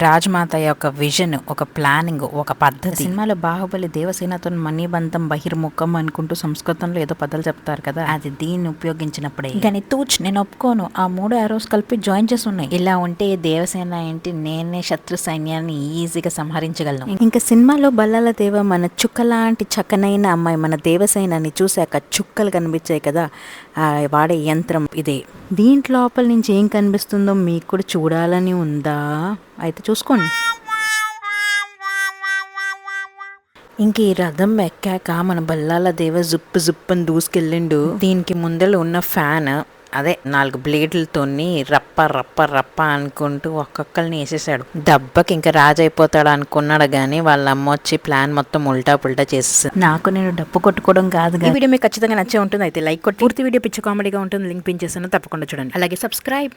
రాజమాత యొక్క విజన్, ఒక ప్లానింగ్, ఒక పద్ధతి. సినిమాలో బాహుబలి దేవసేనతో మణిబంధం బహిర్ముఖం అనుకుంటూ సంస్కృతంలో ఏదో పదాలు చెప్తారు కదా, అది దీన్ని ఉపయోగించినప్పుడే. కానీ తూచ్ నేను ఒప్పుకోను, ఆ 3 ఆరోస్ కలిపి జాయిన్ చేసి ఉన్నాయి. ఇలా ఉంటే దేవసేన ఏంటి, నేనే శత్రు సైన్యాన్ని ఈజీగా సంహరించగలను. ఇంకా సినిమాలో బల్లాల దేవ మన చుక్కలాంటి చక్కనైన అమ్మాయి మన దేవసేనని చూశాక చుక్కలు కనిపించాయి కదా, వాడే యంత్రం ఇదే. దీంట్లో లోపల నుంచి ఏం కనిపిస్తుందో మీకు కూడా చూడాలని ఉందా? అయితే చూసుకోండి. ఇంక ఈ రథం ఎక్కాక మన బల్లాల దేవ జుప్పు జుప్పని దూసుకెళ్ళిండు. దీనికి ముందర ఉన్న ఫ్యాన్, అదే 4 బ్లేడ్లతోని రప్ప రప్ప రప్ప అనుకుంటూ ఒక్కొక్కరిని వేసేసాడు. దెబ్బకి ఇంకా రాజు అయిపోతాడు అనుకున్నాడు, కానీ వాళ్ళ అమ్మ వచ్చి ప్లాన్ మొత్తం ఉల్టా పుల్టా చేసేసాడు. నాకు నేను డప్పు కొట్టుకోవడం కాదు. ఈ వీడియో మీకు ఖచ్చితంగా నచ్చే ఉంటుంది. అయితే లైక్ కొట్టి, పూర్తి వీడియో పిచ్చి కామెడీగా ఉంటుంది, లింక్ పిన్ చేస్తాను, తప్పకుండా చూడండి. అలాగే సబ్స్క్రైబ్.